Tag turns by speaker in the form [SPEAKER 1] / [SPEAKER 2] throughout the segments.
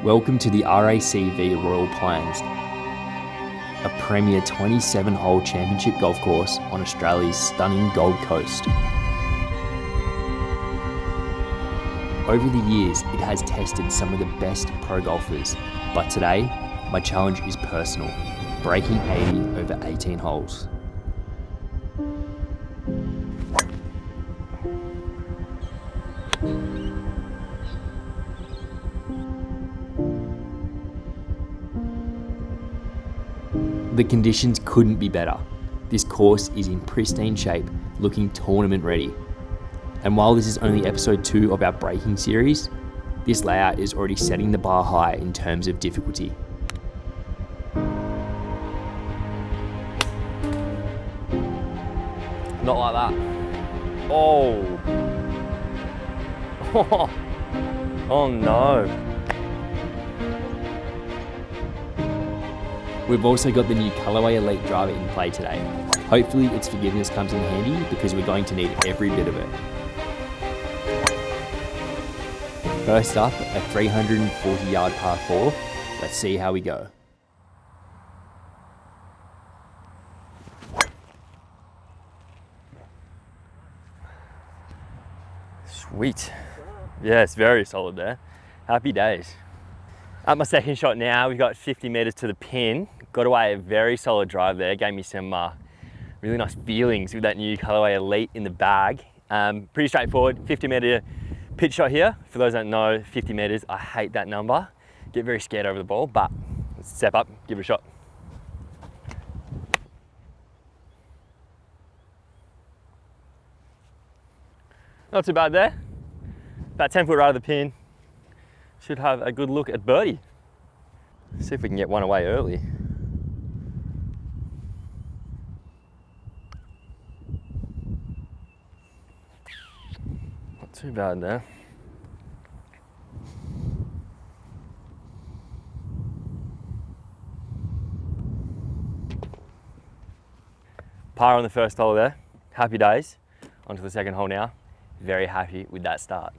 [SPEAKER 1] Welcome to the RACV Royal Pines, a premier 27-hole championship golf course on Australia's stunning Gold Coast. Over the years, it has tested some of the best pro golfers, but today, my challenge is personal, breaking 80 over 18 holes. The conditions couldn't be better. This course is in pristine shape, looking tournament ready. And while this is only episode 2 of our breaking series, this layout is already setting the bar high in terms of difficulty.
[SPEAKER 2] Not like that. Oh. Oh no.
[SPEAKER 1] We've also got the new Callaway Elite driver in play today. Hopefully its forgiveness comes in handy because we're going to need every bit of it. First up, a 340-yard par 4. Let's see how we go.
[SPEAKER 2] Sweet. Yeah, it's very solid there. Happy days. At my second shot now, we've got 50 meters to the pin. Got away a very solid drive there. Gave me some really nice feelings with that new Callaway Elite in the bag. Pretty straightforward, 50 meter pitch shot here. For those that don't know, 50 meters, I hate that number. Get very scared over the ball, but let's step up, give it a shot. Not too bad there. About 10 foot right of the pin. Should have a good look at birdie. See if we can get one away early. Not too bad there. Par on the first hole there. Happy days. On to the second hole now. Very happy with that start.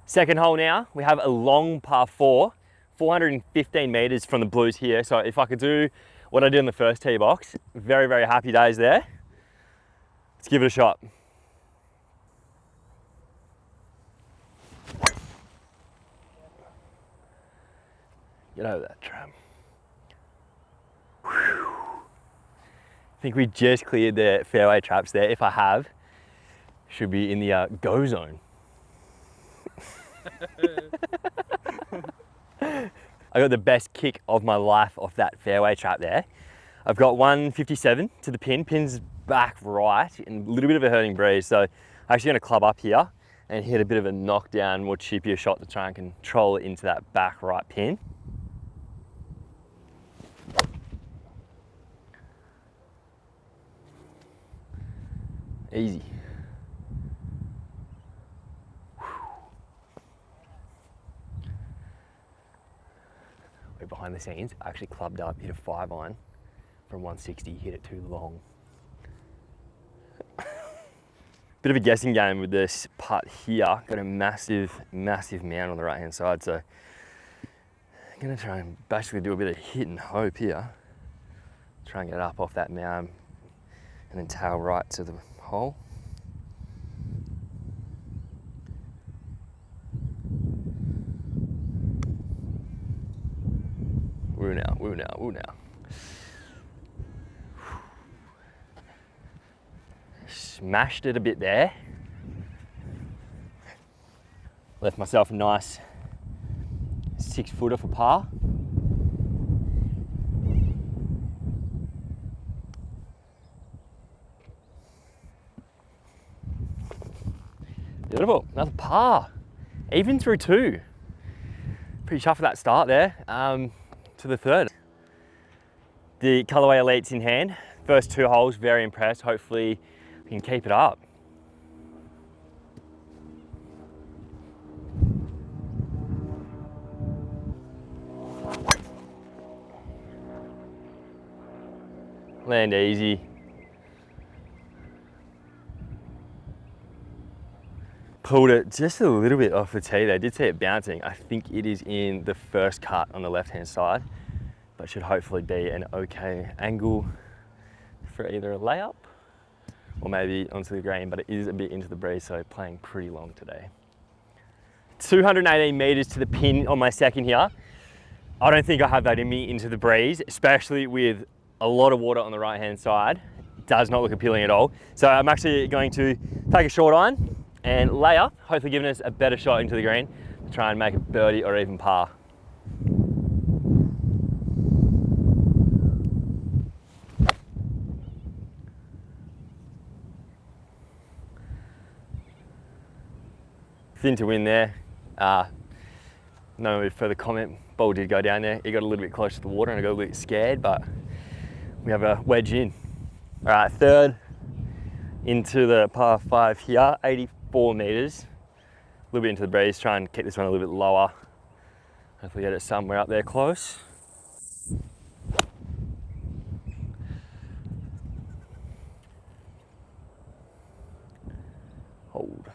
[SPEAKER 2] Second hole now, we have a long par 4, 415 meters from the blues here. So if I could do what I did in the first tee box, very, very happy days there. Let's give it a shot. Get over that tram. Whew. I think we just cleared the fairway traps there. If I have, should be in the go zone. I got the best kick of my life off that fairway trap there. I've got 157 to the pin. Pin's back right and a little bit of a hurting breeze. So I'm actually going to club up here and hit a bit of a knockdown, more chippier shot to try and control it into that back right pin. Easy. Behind the scenes, I actually clubbed up, hit a 5-iron from 160, hit it too long. Bit of a guessing game with this putt here. Got a massive, massive mound on the right hand side, so I'm gonna try and basically do a bit of hit and hope here. Try and get up off that mound and then tail right to the hole. Woo now. Smashed it a bit there. Left myself a nice 6-footer for par. Beautiful, another par. Even through 2. Pretty chuffed with that start there. To the third. The Callaway Elite's in hand. First 2 holes, very impressed. Hopefully we can keep it up. Land easy. Pulled it just a little bit off the tee there. I did see it bouncing. I think it is in the first cut on the left-hand side, but should hopefully be an okay angle for either a layup or maybe onto the green, but it is a bit into the breeze, so playing pretty long today. 218 meters to the pin on my second here. I don't think I have that in me into the breeze, especially with a lot of water on the right-hand side. It does not look appealing at all. So I'm actually going to take a short iron and lay up, hopefully giving us a better shot into the green to try and make a birdie or even par. Thin to win there. No further comment. Ball did go down there. It got a little bit close to the water and I got a little bit scared, but we have a wedge in. All right, third into the par 5 here, 84 meters. A little bit into the breeze, try and keep this one a little bit lower. Hopefully get it somewhere up there close. Hold.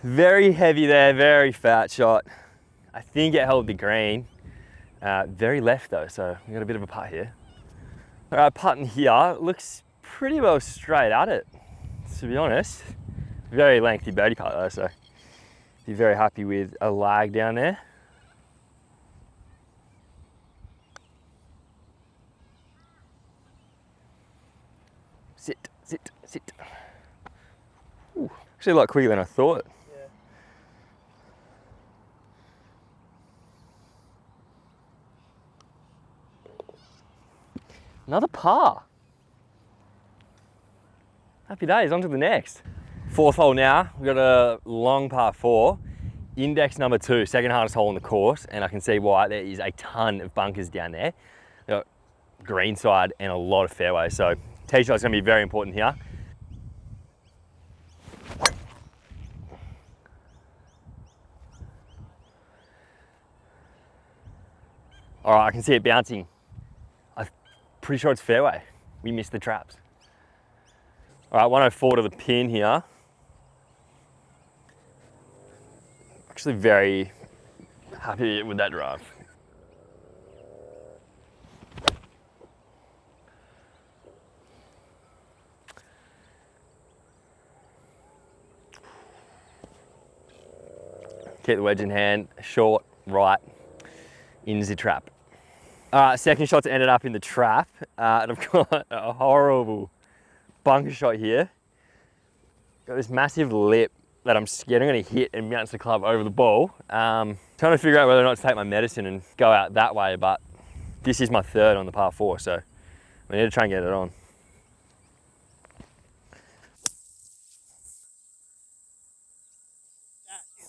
[SPEAKER 2] Very heavy there, very fat shot. I think it held the green. Very left though, so we got a bit of a putt here. All right, putting here, looks pretty well straight at it, to be honest. Very lengthy birdie putt though, so be very happy with a lag down there. Sit, sit, sit. Ooh, actually a lot quicker than I thought.
[SPEAKER 3] Yeah.
[SPEAKER 2] Another par. Happy days, on to the next. Fourth hole now, we've got a long par 4, index number 2, second hardest hole on the course, and I can see why. There is a ton of bunkers down there. We've got green side and a lot of fairways, so tee shot's gonna be very important here. All right, I can see it bouncing. I'm pretty sure it's fairway. We missed the traps. All right, 104 to the pin here. Actually very happy with that drive. Keep the wedge in hand, short, right, in the trap. All right, second shot's ended up in the trap, and I've got a horrible bunker shot here. Got this massive lip that I'm scared I'm gonna hit and bounce the club over the ball. Trying to figure out whether or not to take my medicine and go out that way, but this is my third on the par 4, so I need to try and get it on.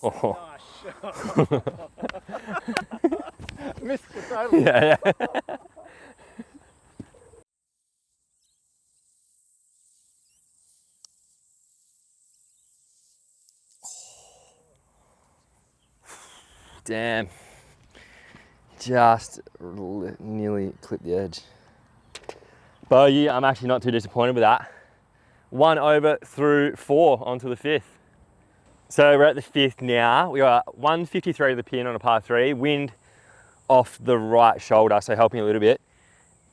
[SPEAKER 3] Oh. Missed it totally.
[SPEAKER 2] Yeah. Damn. Just nearly clipped the edge. Bogey, I'm actually not too disappointed with that. 1 over through 4 onto the 5th. So we're at the 5th now. We are 153 to the pin on a par 3. Wind off the right shoulder, so helping a little bit.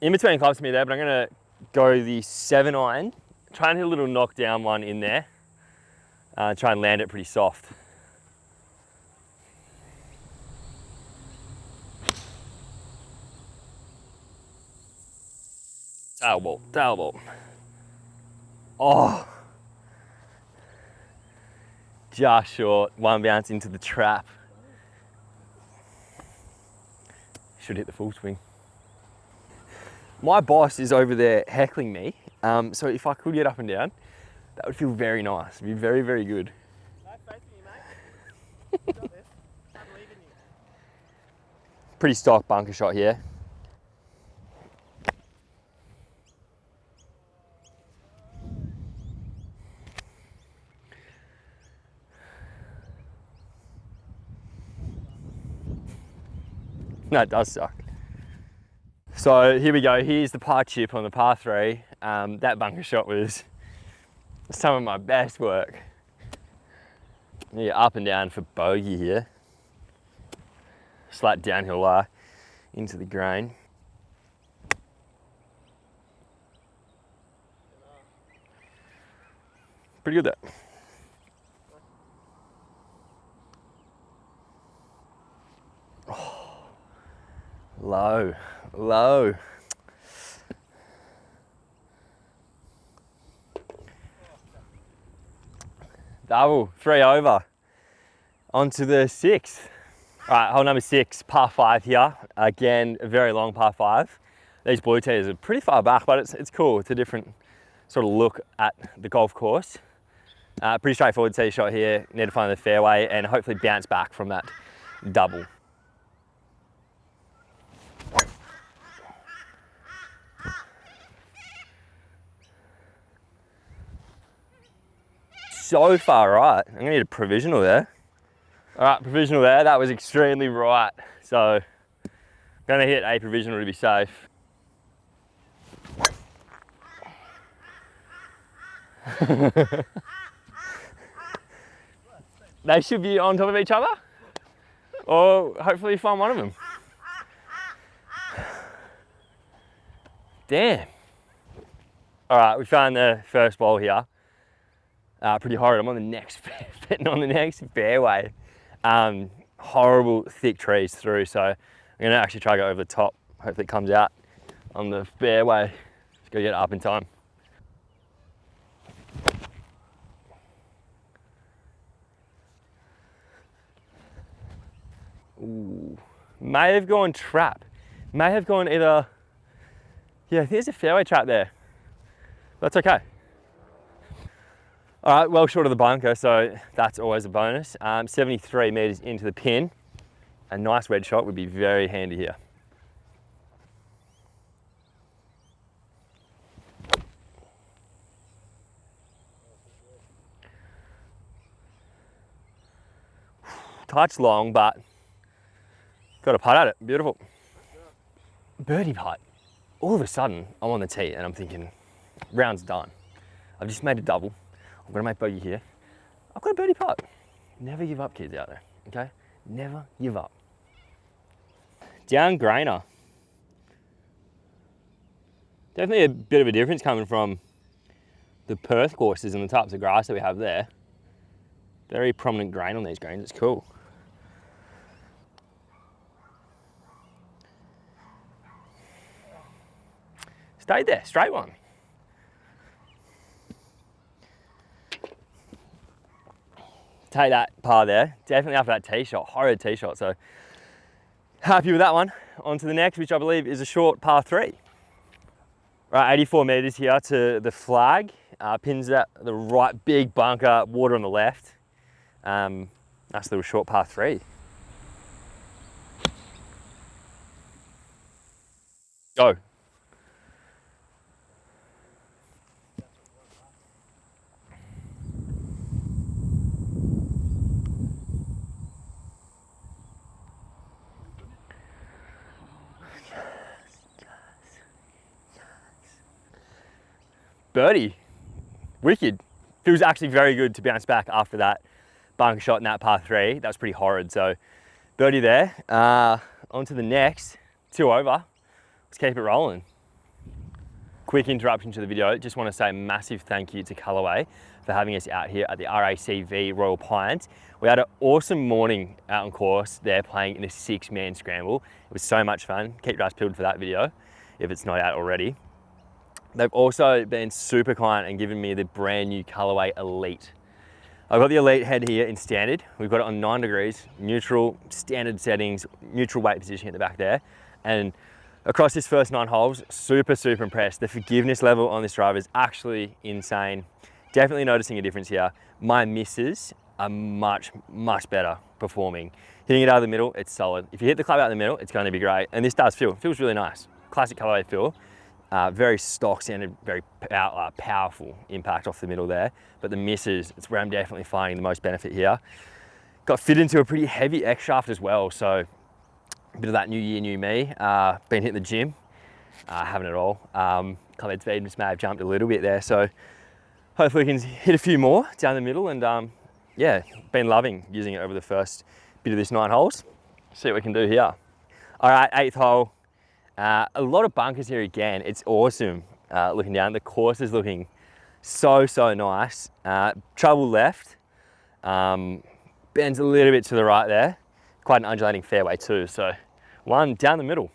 [SPEAKER 2] In between clubs to me there, but I'm gonna go the 7 iron. Try and hit a little knockdown one in there. Try and land it pretty soft. Tail ball, tail ball. Oh. Just short, one bounce into the trap. Should hit the full swing. My boss is over there heckling me, so if I could get up and down, that would feel very nice. It'd be very, very good.
[SPEAKER 3] I have faith in you, mate. You got this. I believe in you.
[SPEAKER 2] Pretty stock bunker shot here. No, it does suck. So here we go. Here's the par chip on the par 3. That bunker shot was some of my best work. Yeah, up and down for bogey here. Slight downhill lie into the grain. Pretty good there. Oh, low, low. Double, 3 over. On to the 6th. All right, hole number 6, par 5 here. Again, a very long par 5. These blue tees are pretty far back, but it's cool. It's a different sort of look at the golf course. Pretty straightforward tee shot here. Need to find the fairway and hopefully bounce back from that double. So far right. I'm gonna need a provisional there. All right, provisional there. That was extremely right. So, gonna hit a provisional to be safe. They should be on top of each other, or hopefully find one of them. Damn. All right, we found the first ball here. Pretty horrid. I'm on the next, on the next fairway. Horrible thick trees through, so I'm gonna actually try to go over the top. Hopefully it comes out on the fairway. Just gotta get it up in time. Ooh, may have gone trap. May have gone either, yeah, there's a fairway trap there. That's okay. All right, well short of the bunker, so that's always a bonus. 73 meters into the pin. A nice wedge shot would be very handy here. Touch long, but got a putt at it, beautiful. Birdie putt. All of a sudden, I'm on the tee and I'm thinking, round's done. I've just made a double. I'm gonna make bogey here. I've got a birdie putt. Never give up, kids out there, okay? Never give up. Down grainer. Definitely a bit of a difference coming from the Perth courses and the types of grass that we have there. Very prominent grain on these greens, it's cool. Stayed there, straight one. Take that par there. Definitely after that tee shot, horrid tee shot. So happy with that one. On to the next, which I believe is a short par 3. Right, 84 meters here to the flag. Pins at the right, big bunker, water on the left. Nice little short par 3. Go. Birdie, wicked. Feels actually very good to bounce back after that bunker shot in that par 3. That was pretty horrid, so birdie there. On to the next, 2 over. Let's keep it rolling. Quick interruption to the video. Just want to say a massive thank you to Callaway for having us out here at the RACV Royal Pines. We had an awesome morning out on course there playing in a 6-man scramble. It was so much fun. Keep your eyes peeled for that video if it's not out already. They've also been super kind and given me the brand new Callaway Elite. I've got the Elite head here in standard. We've got it on 9 degrees, neutral, standard settings, neutral weight position at the back there. And across this first 9 holes, super, super impressed. The forgiveness level on this driver is actually insane. Definitely noticing a difference here. My misses are much, much better performing. Hitting it out of the middle, it's solid. If you hit the club out of the middle, it's going to be great. And this does feel, it feels really nice. Classic Callaway feel. Very stock standard, very powerful impact off the middle there. But the misses, it's where I'm definitely finding the most benefit here. Got fit into a pretty heavy X shaft as well. So a bit of that new year, new me. Been hitting the gym, having it all. Club speed just may have jumped a little bit there. So hopefully we can hit a few more down the middle and yeah, been loving using it over the first bit of this 9 holes. See what we can do here. All right, 8th hole. A lot of bunkers here again. It's awesome looking down. The course is looking so nice. Trouble left. Bends a little bit to the right there. Quite an undulating fairway too. So one down the middle.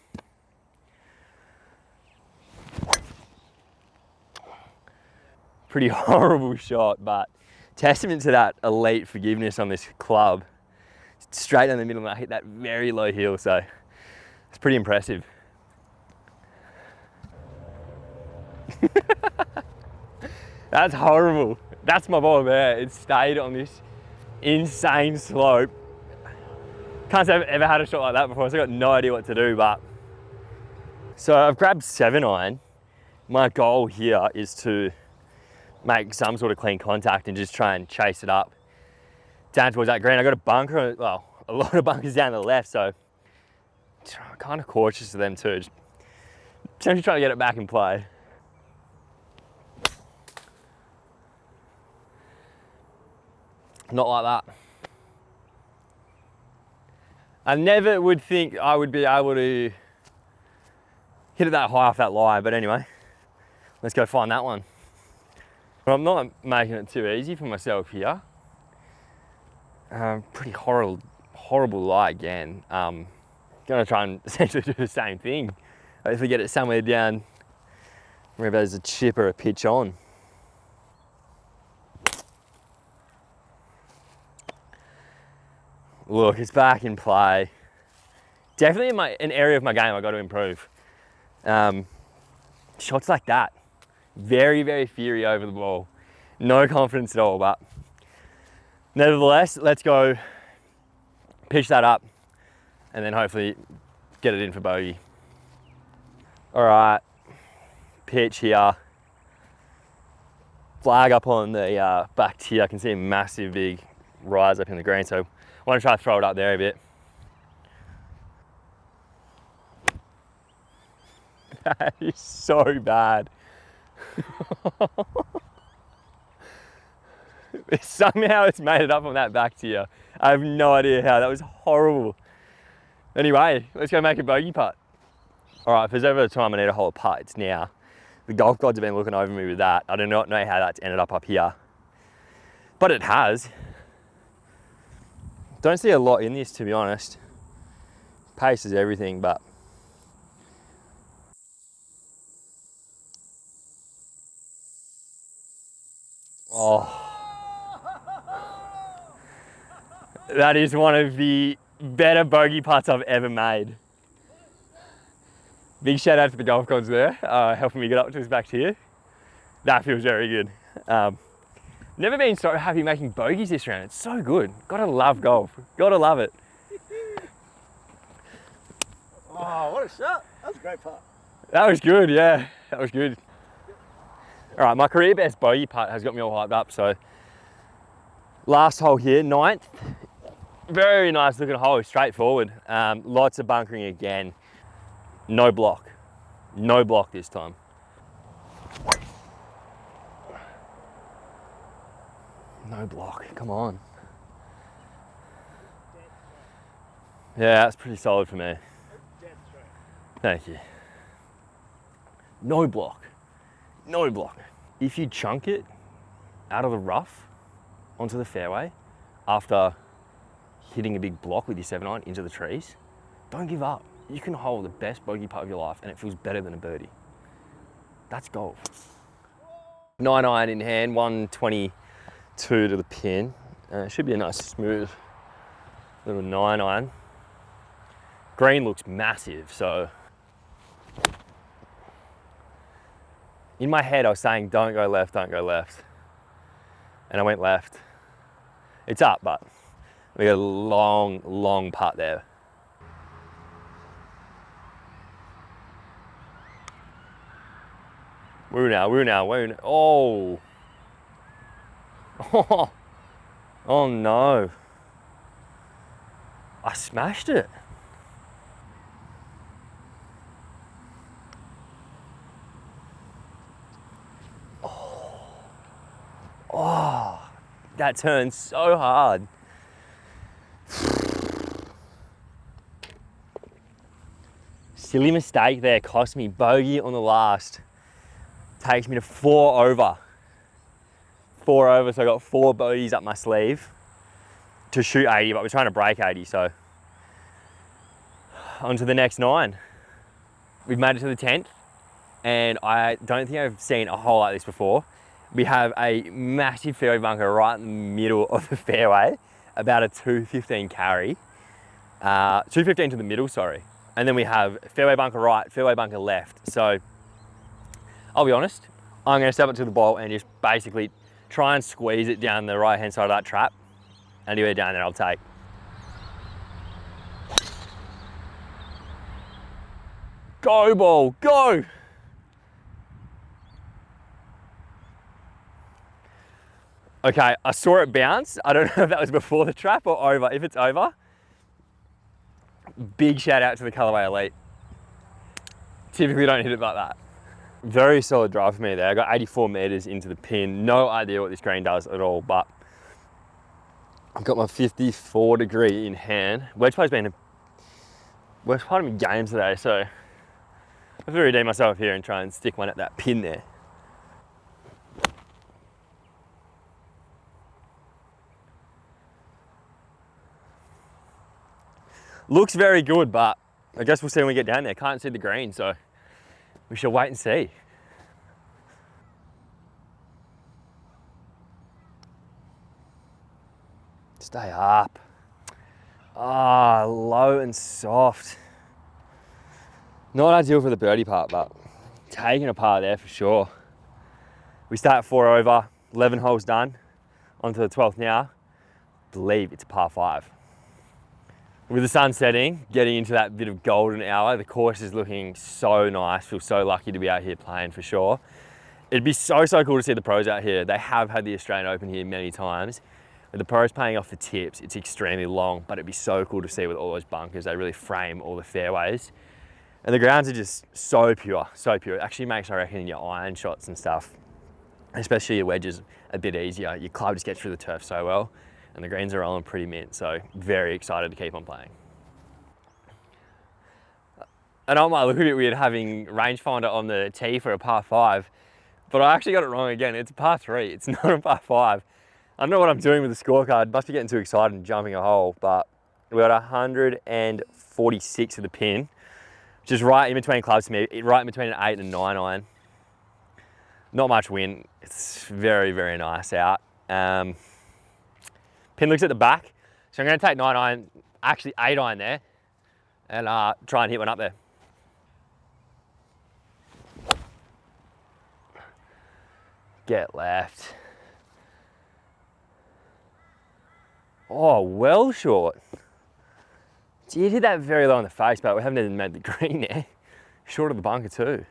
[SPEAKER 2] Pretty horrible shot, but testament to that elite forgiveness on this club. Straight down the middle, and I hit that very low heel, so it's pretty impressive. That's horrible. That's my ball there. It stayed on this insane slope. Can't say I've ever had a shot like that before, so I got no idea what to do, but. So I've grabbed 7-iron. My goal here is to make some sort of clean contact and just try and chase it up down towards that green. I got a bunker, well, a lot of bunkers down the left, so I'm kind of cautious of them too. Just essentially trying to get it back in play. Not like that. I never would think I would be able to hit it that high off that lie, but anyway, let's go find that one. But I'm not making it too easy for myself here. Pretty horrible lie again. Gonna try and essentially do the same thing. Hopefully get it somewhere down wherever there's a chip or a pitch on. Look, it's back in play. Definitely an area of my game I've got to improve. Shots like that. Very fiery over the ball. No confidence at all, but nevertheless, let's go pitch that up and then hopefully get it in for bogey. All right, pitch here. Flag up on the back tee. I can see a massive big rise up in the green, so I want to try to throw it up there a bit. That is so bad. Somehow it's made it up on that back tier. I have no idea how. That was horrible. Anyway, let's go make a bogey putt. All right, if there's ever a time I need a hole putt, it's now. The golf gods have been looking over me with that. I do not know how that's ended up here, but it has. Don't see a lot in this, to be honest. Pace is everything, but oh. That is one of the better bogey putts I've ever made. Big shout out to the golf gods there, helping me get up to this back here. That feels very good. Never been so happy making bogeys this round. It's so good. Gotta love golf. Gotta love it.
[SPEAKER 3] Oh, what a shot. That was a great putt.
[SPEAKER 2] That was good, yeah. That was good. All right, my career best bogey putt has got me all hyped up, so last hole here, 9th. Very nice looking hole, straightforward. Lots of bunkering again. No block. No block this time. No block, come on. Yeah, that's pretty solid for me. Thank you. No block. No block. If you chunk it out of the rough onto the fairway after hitting a big block with your 7-iron into the trees, don't give up. You can hold the best bogey putt of your life and it feels better than a birdie. That's golf. 9-iron in hand, 122 to the pin. Should be a nice smooth little 9-iron. Green looks massive, so in my head I was saying don't go left, don't go left. And I went left. It's up, but we got a long putt there. Woo now. Oh. Oh. Oh no. I smashed it. Oh. that turn so hard. Silly mistake there, cost me bogey on the last. Takes me to 4 over. 4 over, so I got 4 bogeys up my sleeve to shoot 80, but we're trying to break 80, so on to the next 9. We've made it to the 10th, and I don't think I've seen a hole like this before. We have a massive fairway bunker right in the middle of the fairway, about a 215 carry. 215 to the middle, sorry. And then we have fairway bunker right, fairway bunker left. So I'll be honest, I'm gonna step up to the ball and just basically try and squeeze it down the right-hand side of that trap. Anywhere down there I'll take. Go ball, go! Okay, I saw it bounce. I don't know if that was before the trap or over. If it's over, big shout out to the Callaway Elite. Typically don't hit it like that. Very solid drive for me there. I got 84 meters into the pin. No idea what this green does at all, but I've got my 54 degree in hand. Wedge play's been a worst part of my game today, so I have to redeem myself here and try and stick one at that pin there. Looks very good, but I guess we'll see when we get down there. Can't see the green, so we shall wait and see. Stay up. Ah, low and soft. Not ideal for the birdie part, but taking a par there for sure. We start at 4 over, 11 holes done. On to the 12th now. Believe it's a par 5. With the sun setting, getting into that bit of golden hour, the course is looking so nice. Feel so lucky to be out here playing for sure. It'd be so cool to see the pros out here. They have had the Australian Open here many times. With the pros paying off the tips, it's extremely long, but it'd be so cool to see with all those bunkers. They really frame all the fairways. And the grounds are just so pure, so pure. It actually makes, I reckon, your iron shots and stuff, especially your wedges, a bit easier. Your club just gets through the turf so well. And the greens are rolling pretty mint, so very excited to keep on playing. And I might look a bit weird having rangefinder on the tee for a par 5, but I actually got it wrong again. It's a par 3, it's not a par 5. I don't know what I'm doing with the scorecard. Must be getting too excited and jumping a hole, but we got 146 of the pin, which is right in between clubs to me, right in between an 8 and 9 iron. Not much wind. It's very, very nice out. Pin looks at the back, so I'm going to take 9 iron, actually 8 iron there, and try and hit one up there. Get left. Oh, well short. Did hit that very low in the face, but we haven't even made the green there. Short of the bunker too.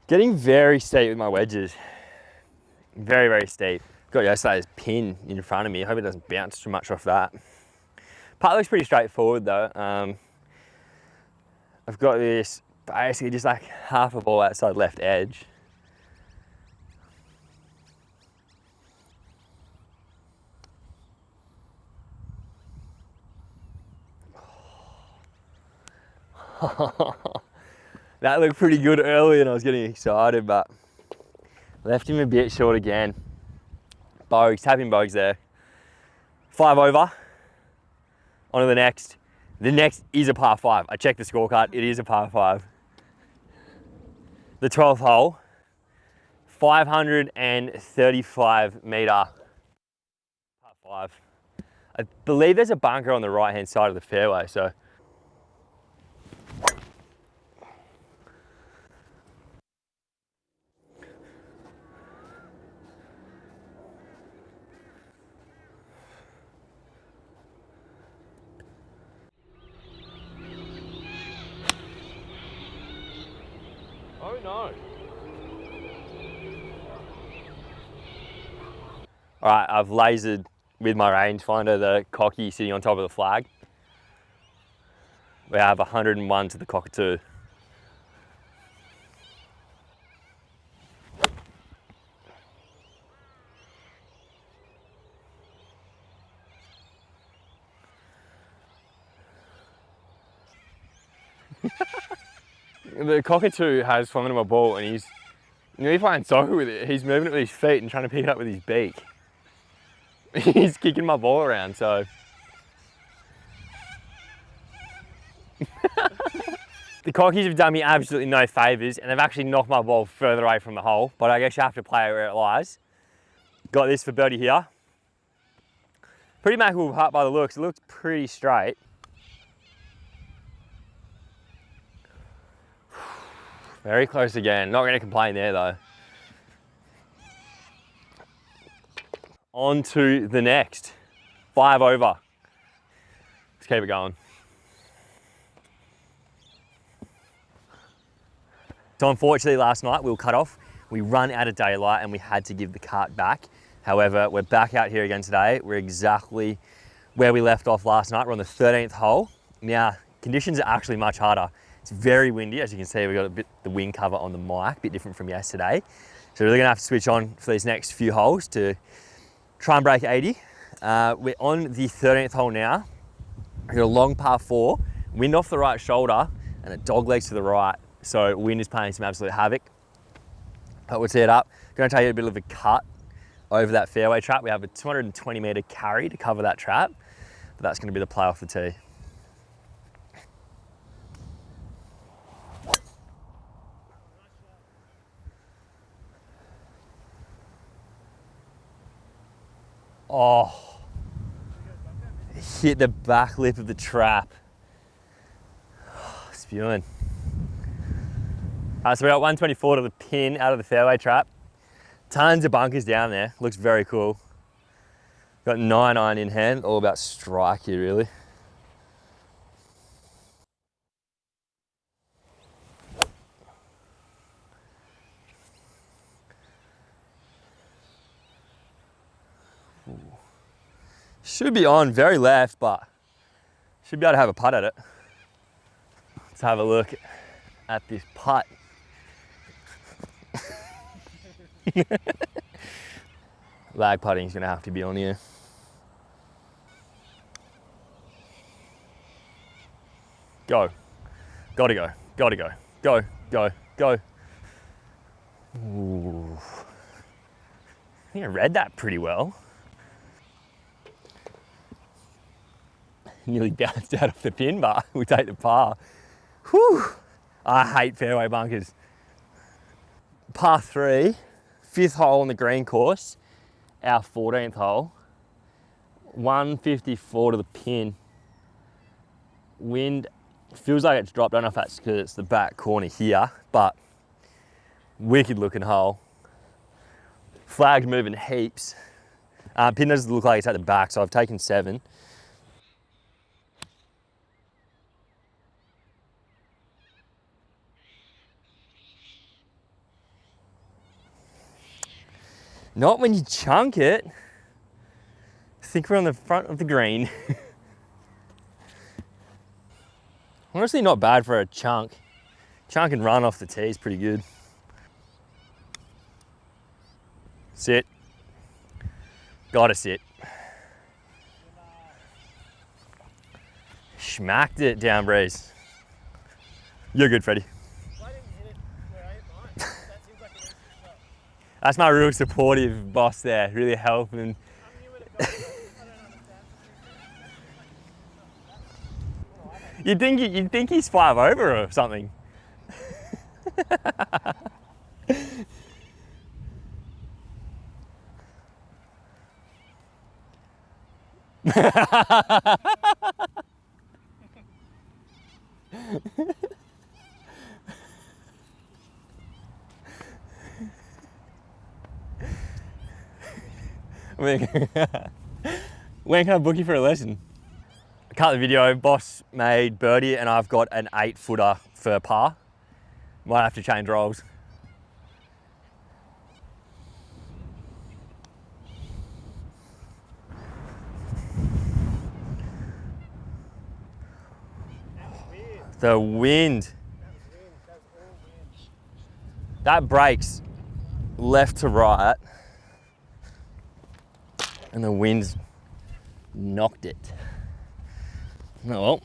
[SPEAKER 2] Getting very steep with my wedges. Very, very steep. Got yesterday's pin in front of me. I hope it doesn't bounce too much off that. Part looks pretty straightforward though. I've got this basically just like half a ball outside left edge. That looked pretty good early and I was getting excited, but left him a bit short again. Bogues, tapping bogues there. 5 over, on to the next. The next is a par 5. I checked the scorecard, it is a par 5. The 12th hole, 535 meter par 5. I believe there's a bunker on the right hand side of the fairway, so. Oh no. All right, I've lasered with my rangefinder the cocky sitting on top of the flag. We have 101 to the cockatoo. The cockatoo has swum into my ball and he's playing soccer with it. He's moving it with his feet and trying to pick it up with his beak. He's kicking my ball around, so. The cockies have done me absolutely no favours and they've actually knocked my ball further away from the hole, but I guess you have to play it where it lies. Got this for birdie here. Pretty mackable putt by the looks. It looks pretty straight. Very close again. Not going to complain there though. On to the next. 5 over. Let's keep it going. So unfortunately last night we were cut off. We run out of daylight and we had to give the cart back. However, we're back out here again today. We're exactly where we left off last night. We're on the 13th hole. Now, conditions are actually much harder. It's very windy, as you can see. We've got a bit the wind cover on the mic, a bit different from yesterday. So we're really gonna have to switch on for these next few holes to try and break 80. We're on the 13th hole now. We've got a long par 4, wind off the right shoulder and a dog legs to the right. So wind is playing some absolute havoc. But we'll tee it up. Gonna take a bit of a cut over that fairway trap. We have a 220 metre carry to cover that trap, but that's gonna be the play off the tee. Oh, hit the back lip of the trap. Oh, spewing. So we got 124 to the pin out of the fairway trap. Tons of bunkers down there. Looks very cool. Got 9 iron in hand, all about strike here really. Ooh. Should be on, very left, but should be able to have a putt at it. Let's have a look at this putt. Lag putting is going to have to be on here. Go. Gotta go. Gotta go. Go. Go. Go. Ooh. I think I read that pretty well. Nearly bounced out of the pin, but we take the par. Whew. I hate fairway bunkers. Par 3, 5th hole on the green course, our 14th hole. 154 to the pin. Wind feels like it's dropped. I don't know if that's because it's the back corner here, but wicked looking hole. Flag's moving heaps. Pin doesn't look like it's at the back, so I've taken 7. Not when you chunk it. I think we're on the front of the green. Honestly, not bad for a chunk. Chunk and run off the tee is pretty good. Sit. Gotta sit. Smacked it down breeze. You're good, Freddie.
[SPEAKER 3] Why didn't you hit it where I hit mine? That seems like an easy shot.
[SPEAKER 2] That's my real supportive boss there, really helping.
[SPEAKER 3] I knew where to go. I don't understand.
[SPEAKER 2] You'd think he's 5 over or something. When can I book you for a lesson? I cut the video, boss made birdie and I've got an 8-footer for par. Might have to change rolls.
[SPEAKER 3] That was weird.
[SPEAKER 2] The wind. That breaks left to right, and the wind's knocked it. Oh well.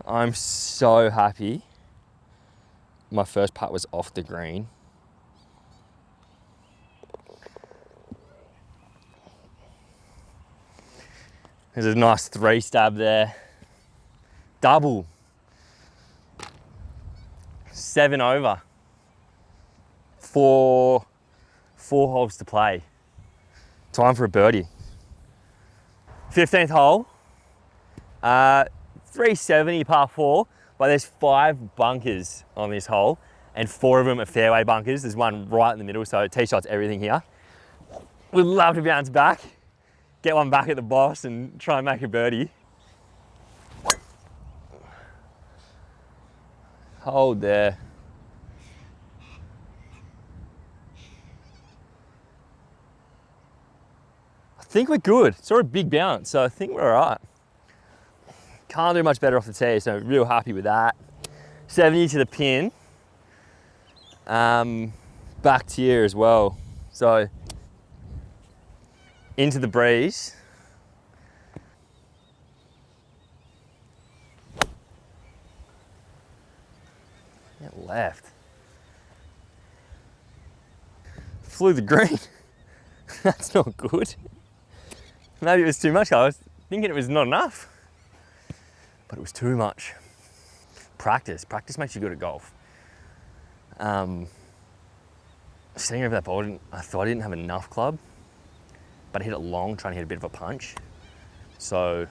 [SPEAKER 2] I'm so happy my first putt was off the green. There's a nice 3 stab there. Double. 7 over. Four holes to play. Time for a birdie. 15th hole. 370 par 4, but there's 5 bunkers on this hole, and 4 of them are fairway bunkers. There's one right in the middle, so tee shots everything here. We'd love to bounce back, get one back at the boss and try and make a birdie. Hold there. I think we're good. It's already a big bounce, so I think we're all right. Can't do much better off the tee, so real happy with that. 70 to the pin. Back to here as well. So into the breeze. Get left. Flew the green. That's not good. Maybe it was too much. I was thinking it was not enough, but it was too much. Practice makes you good at golf. Sitting over that ball, I thought I didn't have enough club, but I hit it long, trying to hit a bit of a punch. So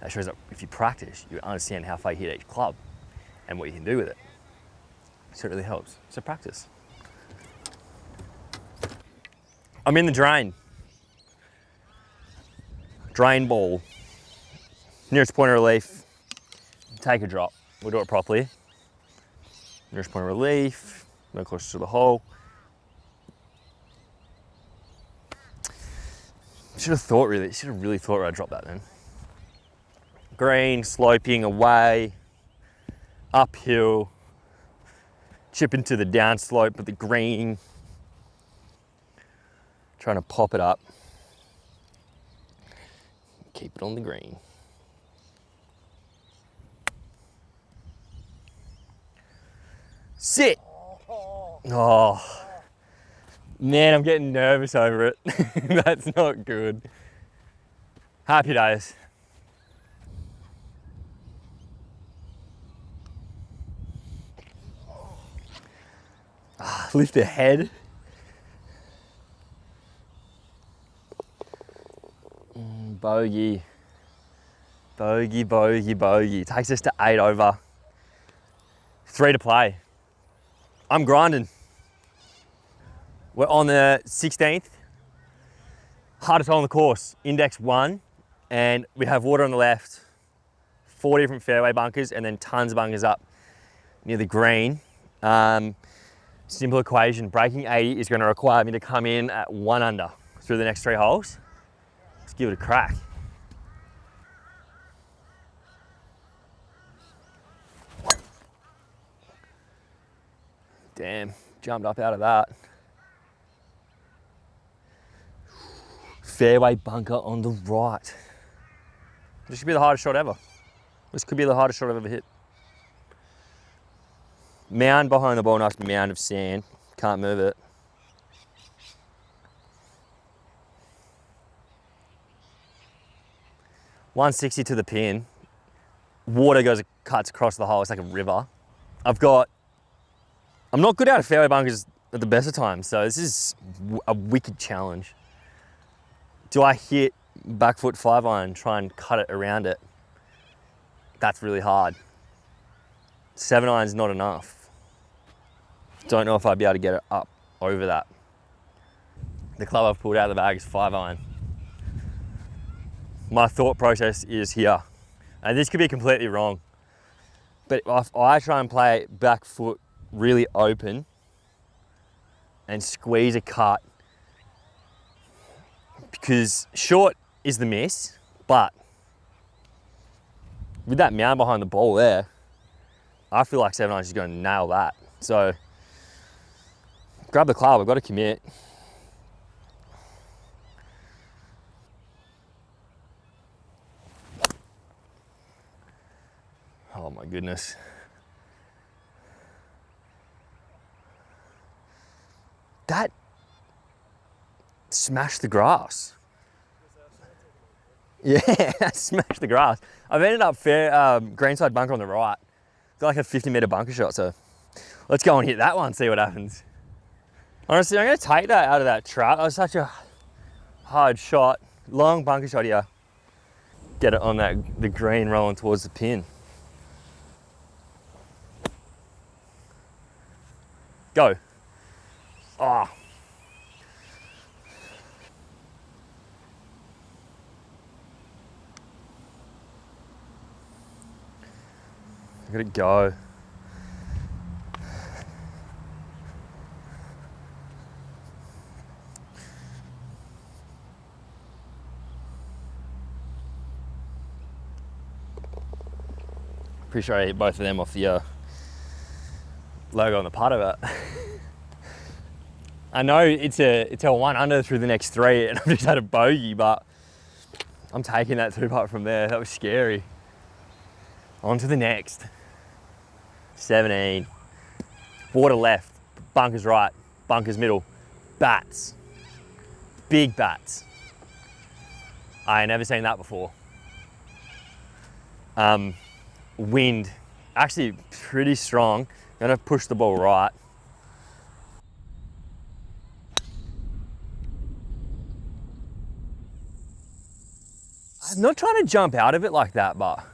[SPEAKER 2] that shows that if you practice, you understand how far you hit each club and what you can do with it. So it really helps. So practice. I'm in the drain. Drain ball. Nearest point of relief. Take a drop. We'll do it properly. Nearest point of relief. No closer to the hole. Should have really thought where I dropped that then. Green, sloping away, uphill, chip into the downslope of the green. Trying to pop it up. Keep it on the green. Sit. Oh, man, I'm getting nervous over it. That's not good. Happy days. Lift the head. Bogey. Bogey, bogey, bogey. Takes us to 8 over. 3 to play. I'm grinding. We're on the 16th. Hardest hole on the course, index 1. And we have water on the left, 4 different fairway bunkers, and then tons of bunkers up near the green. Simple equation, breaking 80 is going to require me to come in at 1 under through the next 3 holes. Let's give it a crack. Damn, jumped up out of that. Fairway bunker on the right. This should be the hardest shot ever. This could be the hardest shot I've ever hit. Mound behind the ball, nice mound of sand. Can't move it. .160 to the pin. Water cuts across the hole. It's like a river. I'm not good out of fairway bunkers at the best of times, so this is a wicked challenge. Do I hit back foot 5-iron, try and cut it around it? That's really hard. 7-iron's not enough. Don't know if I'd be able to get it up over that. The club I've pulled out of the bag is 5-iron. My thought process is here, and this could be completely wrong, but if I try and play back foot really open and squeeze a cut because short is the miss, but with that mound behind the ball there, I feel like 7 irons is going to nail that. So grab the club, I've got to commit. Oh my goodness. That smashed the grass. Yeah, that smashed the grass. I've ended up greenside bunker on the right. It's like a 50-meter bunker shot, so let's go and hit that one, see what happens. Honestly, I'm gonna take that out of that trap. That was such a hard shot. Long bunker shot here. Get it on the green rolling towards the pin. Go. Oh. I gotta go. Pretty sure I hit both of them off the logo on the putter, but I know it's a 1 under through the next 3, and I've just had a bogey, but I'm taking that 2-putt from there. That was scary. On to the next. 17. Water left, bunkers right, bunkers middle, bats. Big bats. I ain't never seen that before. Wind, actually pretty strong. Gonna push the ball right. I'm not trying to jump out of it like that, but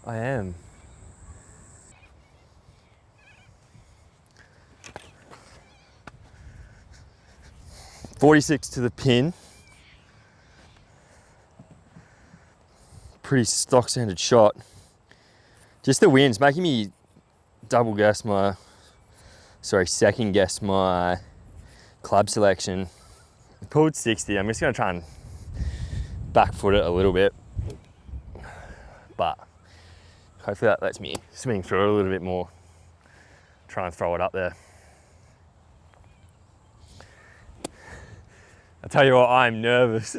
[SPEAKER 2] I am. .46 to the pin. Pretty stock standard shot. Just the wind's making me second guess my club selection. I pulled 60. I'm just gonna try and back foot it a little bit, but hopefully that lets me swing through it a little bit more. Try and throw it up there. I tell you what, I'm nervous.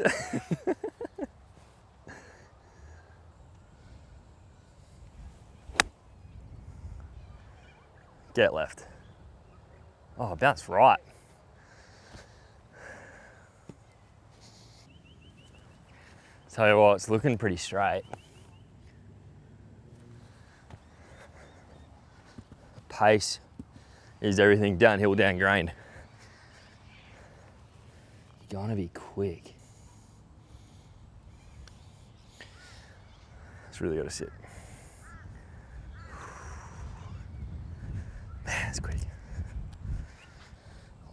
[SPEAKER 2] Get left. Oh, bounce right. Tell you what, it's looking pretty straight. Pace is everything. Downhill, down grain. Gonna be quick. It's really got to sit. Man, it's quick.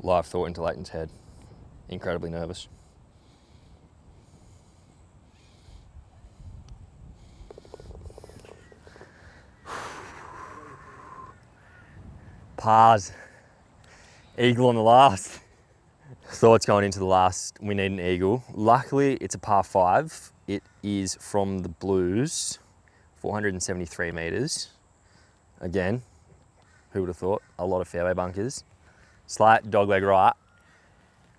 [SPEAKER 2] Live thought into Leighton's head. Incredibly nervous. Pars. Eagle on the last. Thoughts going into the last, we need an eagle. Luckily, it's a par 5. It is from the blues, 473 meters. Again, who would have thought? A lot of fairway bunkers. Slight dogleg right.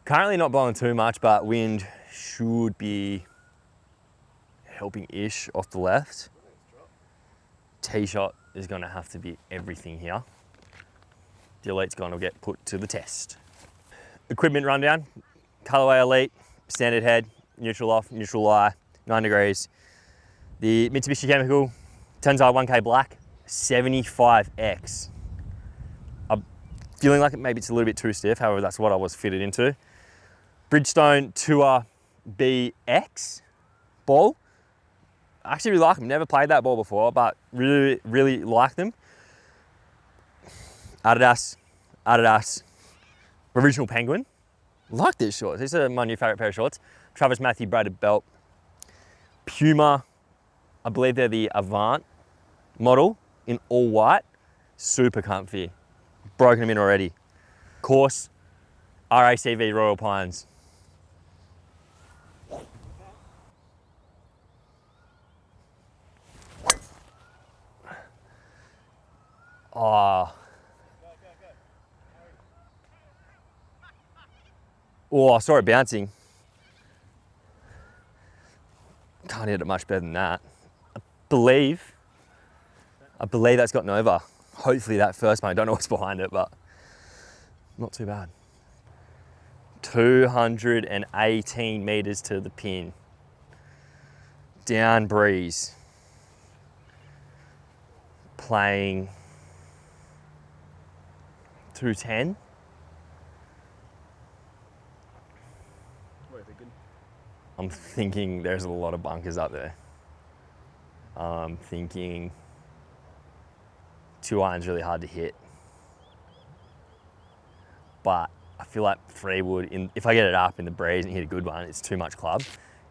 [SPEAKER 2] Currently not blowing too much, but wind should be helping-ish off the left. Tee shot is going to have to be everything here. The Elite's going to get put to the test. Equipment rundown, Callaway Elite, standard head, neutral off, neutral lie, 9 degrees. The Mitsubishi Chemical, Tensai 1K black, 75X. I'm feeling like maybe it's a little bit too stiff, however, that's what I was fitted into. Bridgestone Tour BX ball. I actually really like them, never played that ball before, but really, really like them. Adidas, Original Penguin. Like these shorts. These are my new favorite pair of shorts. Travis Matthew braided belt. Puma, I believe they're the Avant model in all white. Super comfy. Broken them in already. Course, RACV Royal Pines. Oh. Oh, I saw it bouncing. Can't hit it much better than that. I believe that's gotten over. Hopefully that first one, I don't know what's behind it, but not too bad. 218 meters to the pin. Down breeze. Playing 210. I'm thinking there's a lot of bunkers up there. I'm thinking 2 iron's really hard to hit. But I feel like 3 wood, if I get it up in the breeze and hit a good one, it's too much club.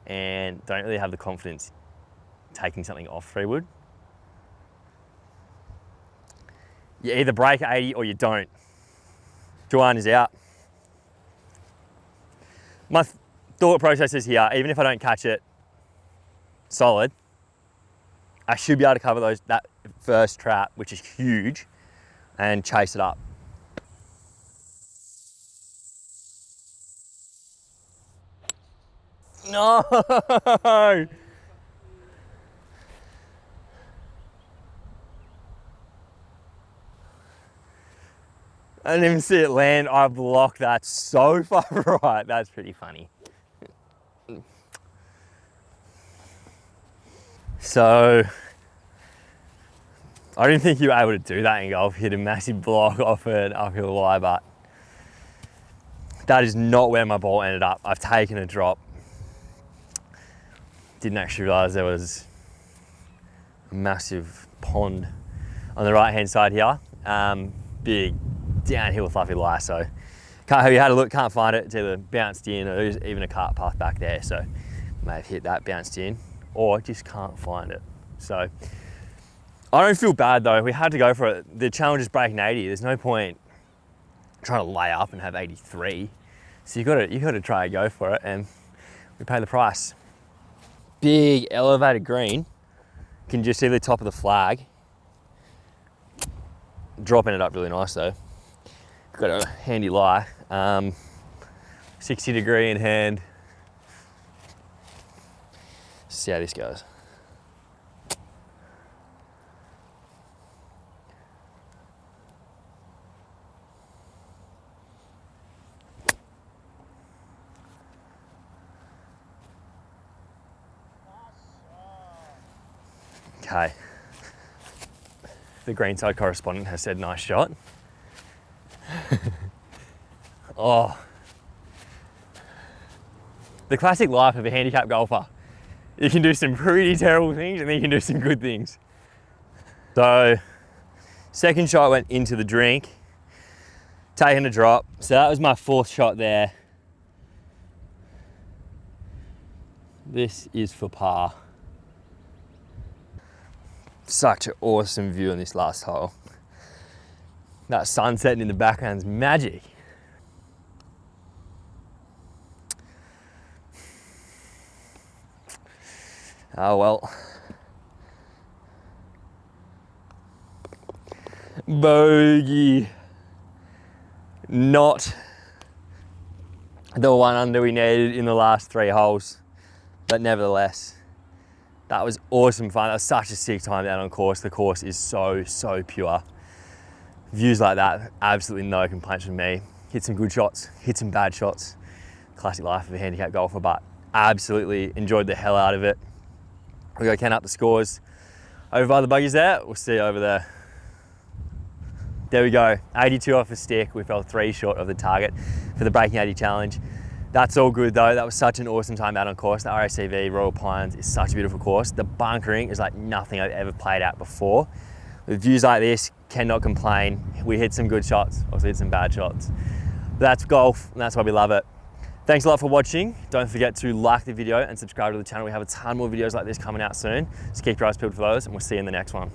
[SPEAKER 2] And don't really have the confidence taking something off 3 wood. You either break 80 or you don't. 2 iron is out. My thought process is here, even if I don't catch it solid, I should be able to cover that first trap, which is huge, and chase it up. No! I didn't even see it land. I blocked that so far right. That's pretty funny. So, I didn't think you were able to do that in golf, hit a massive block off an uphill lie, but that is not where my ball ended up. I've taken a drop. Didn't actually realize there was a massive pond on the right hand side here. Big downhill fluffy lie, so can't have you had a look, can't find it. It's either bounced in or there's even a cart path back there, so may have hit that, bounced in, or just can't find it. So I don't feel bad though. We had to go for it. The challenge is breaking 80. There's no point trying to lay up and have 83. So you gotta try and go for it, and we pay the price. Big elevated green. You can just see the top of the flag. Dropping it up really nice though. Got a handy lie. 60 degree in hand. See how this goes. Okay. The greenside correspondent has said nice shot. Oh. The classic life of a handicap golfer. You can do some pretty terrible things and then you can do some good things. So, second shot went into the drink, taking a drop. So that was my 4th shot there. This is for par. Such an awesome view on this last hole. That sun setting in the background's magic. Oh well. Bogey. Not the one under we needed in the last 3 holes, but nevertheless, that was awesome fun. That was such a sick time down on course. The course is so pure. Views like that, absolutely no complaints from me. Hit some good shots, hit some bad shots. Classic life of a handicap golfer, but absolutely enjoyed the hell out of it. We go count up the scores over by the buggies there. We'll see you over there. There we go, 82 off a stick. We fell 3 short of the target for the Breaking 80 challenge. That's all good though. That was such an awesome time out on course. The RACV Royal Pines is such a beautiful course. The bunkering is like nothing I've ever played at before. With views like this, cannot complain. We hit some good shots, also hit some bad shots. But that's golf, and that's why we love it. Thanks a lot for watching. Don't forget to like the video and subscribe to the channel. We have a ton more videos like this coming out soon. So keep your eyes peeled for those, and we'll see you in the next one.